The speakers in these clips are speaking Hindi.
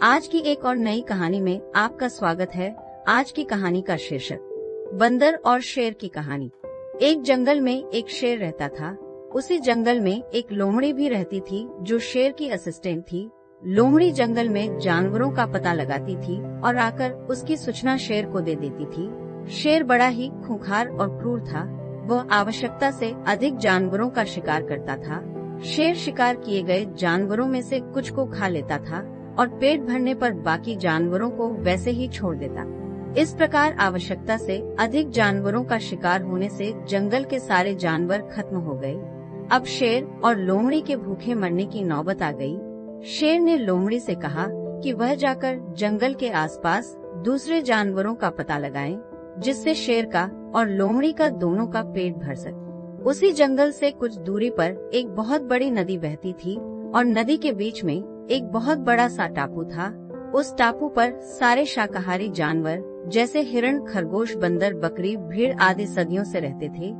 आज की एक और नई कहानी में आपका स्वागत है। आज की कहानी का शीर्षक बंदर और शेर की कहानी। एक जंगल में एक शेर रहता था। उसी जंगल में एक लोमड़ी भी रहती थी जो शेर की असिस्टेंट थी। लोमड़ी जंगल में जानवरों का पता लगाती थी और आकर उसकी सूचना शेर को दे देती थी। शेर बड़ा ही खूंखार और क्रूर था। वह आवश्यकता से अधिक जानवरों का शिकार करता था। शेर शिकार किए गए जानवरों में से कुछ को खा लेता था और पेट भरने पर बाकी जानवरों को वैसे ही छोड़ देता। इस प्रकार आवश्यकता से अधिक जानवरों का शिकार होने से जंगल के सारे जानवर खत्म हो गए। अब शेर और लोमड़ी के भूखे मरने की नौबत आ गई। शेर ने लोमड़ी से कहा कि वह जाकर जंगल के आसपास दूसरे जानवरों का पता लगाए, जिससे शेर का और लोमड़ी का दोनों का पेट भर सके। उसी जंगल से कुछ दूरी पर एक बहुत बड़ी नदी बहती थी और नदी के बीच में एक बहुत बड़ा सा टापू था। उस टापू पर सारे शाकाहारी जानवर जैसे हिरण, खरगोश, बंदर, बकरी, भीड़ आदि सदियों से रहते थे।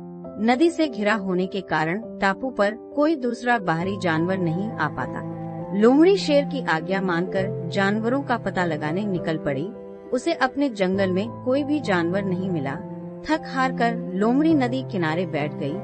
नदी से घिरा होने के कारण टापू पर कोई दूसरा बाहरी जानवर नहीं आ पाता। लोमड़ी शेर की आज्ञा मानकर जानवरों का पता लगाने निकल पड़ी। उसे अपने जंगल में कोई भी जानवर नहीं मिला। थक हार कर लोमड़ी नदी किनारे बैठ गई।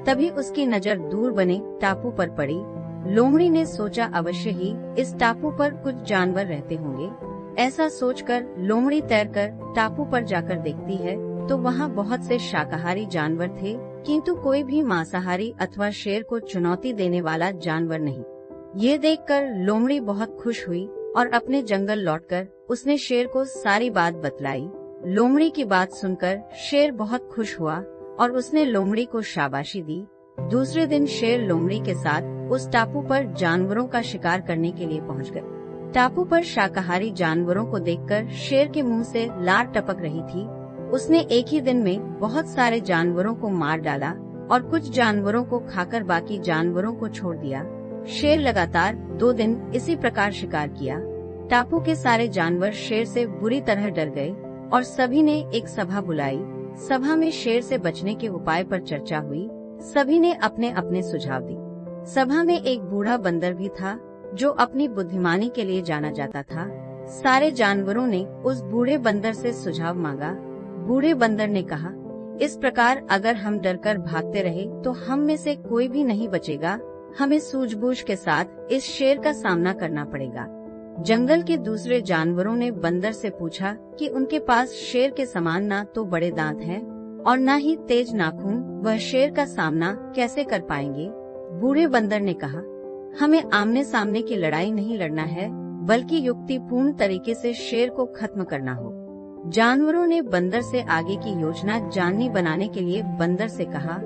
तभी उसकी नजर दूर बने टापू पर पड़ी। लोमड़ी ने सोचा अवश्य ही इस टापू पर कुछ जानवर रहते होंगे। ऐसा सोचकर लोमड़ी तैरकर टापू पर जाकर देखती है तो वहाँ बहुत से शाकाहारी जानवर थे, किंतु कोई भी मांसाहारी अथवा शेर को चुनौती देने वाला जानवर नहीं। ये देखकर लोमड़ी बहुत खुश हुई और अपने जंगल लौटकर उसने शेर को सारी बात बतलाई। लोमड़ी की बात सुनकर शेर बहुत खुश हुआ और उसने लोमड़ी को शाबाशी दी। दूसरे दिन शेर लोमड़ी के साथ उस टापू पर जानवरों का शिकार करने के लिए पहुंच गए। टापू पर शाकाहारी जानवरों को देखकर शेर के मुंह से लार टपक रही थी। उसने एक ही दिन में बहुत सारे जानवरों को मार डाला और कुछ जानवरों को खाकर बाकी जानवरों को छोड़ दिया। शेर लगातार 2 दिन इसी प्रकार शिकार किया। टापू के सारे जानवर शेर से बुरी तरह डर गए और सभी ने एक सभा बुलाई। सभा में शेर से बचने के उपाय पर चर्चा हुई। सभी ने अपने अपने सुझाव दी। सभा में एक बूढ़ा बंदर भी था जो अपनी बुद्धिमानी के लिए जाना जाता था। सारे जानवरों ने उस बूढ़े बंदर से सुझाव मांगा। बूढ़े बंदर ने कहा, इस प्रकार अगर हम डरकर भागते रहे तो हम में से कोई भी नहीं बचेगा। हमें सूझबूझ के साथ इस शेर का सामना करना पड़ेगा। जंगल के दूसरे जानवरों ने बंदर से पूछा कि उनके पास शेर के समान ना तो बड़े दांत हैं और न ही तेज नाखून, वह शेर का सामना कैसे कर पाएंगे। बूढ़े बंदर ने कहा, हमें आमने सामने की लड़ाई नहीं लड़ना है, बल्कि युक्तिपूर्ण तरीके से शेर को खत्म करना हो। जानवरों ने बंदर से आगे की योजना जाननी बनाने के लिए बंदर से कहा।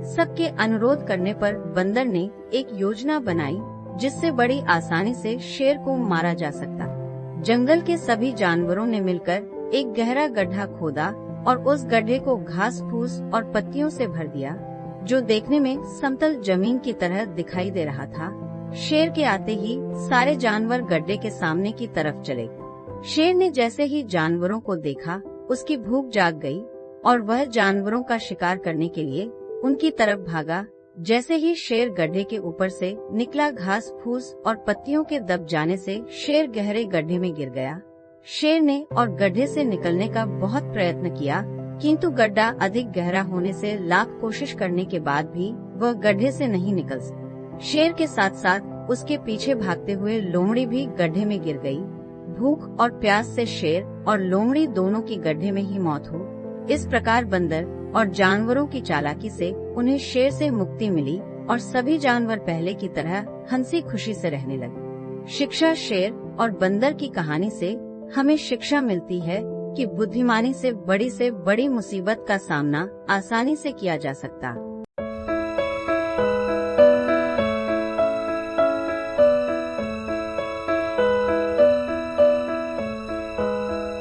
सबके अनुरोध करने पर बंदर ने एक योजना बनाई जिससे बड़ी आसानी से शेर को मारा जा सकता। जंगल के सभी जानवरों ने मिलकर एक गहरा गड्ढा खोदा और उस गड्ढे को घास फूस और पत्तियों से भर दिया, जो देखने में समतल जमीन की तरह दिखाई दे रहा था। शेर के आते ही सारे जानवर गड्ढे के सामने की तरफ चले। शेर ने जैसे ही जानवरों को देखा, उसकी भूख जाग गई और वह जानवरों का शिकार करने के लिए उनकी तरफ भागा। जैसे ही शेर गड्ढे के ऊपर से निकला, घास फूस और पत्तियों के दब जाने से शेर गहरे गड्ढे में गिर गया। शेर ने और गड्ढे से निकलने का बहुत प्रयत्न किया, किंतु गड्ढा अधिक गहरा होने से लाख कोशिश करने के बाद भी वह गड्ढे से नहीं निकल सका। शेर के साथ साथ उसके पीछे भागते हुए लोमड़ी भी गड्ढे में गिर गई। भूख और प्यास से शेर और लोमड़ी दोनों की गड्ढे में ही मौत हो। इस प्रकार बंदर और जानवरों की चालाकी से उन्हें शेर से मुक्ति मिली और सभी जानवर पहले की तरह हंसी खुशी से रहने लगे। शिक्षा। शेर और बंदर की कहानी से हमें शिक्षा मिलती है कि बुद्धिमानी से बड़ी मुसीबत का सामना आसानी से किया जा सकता।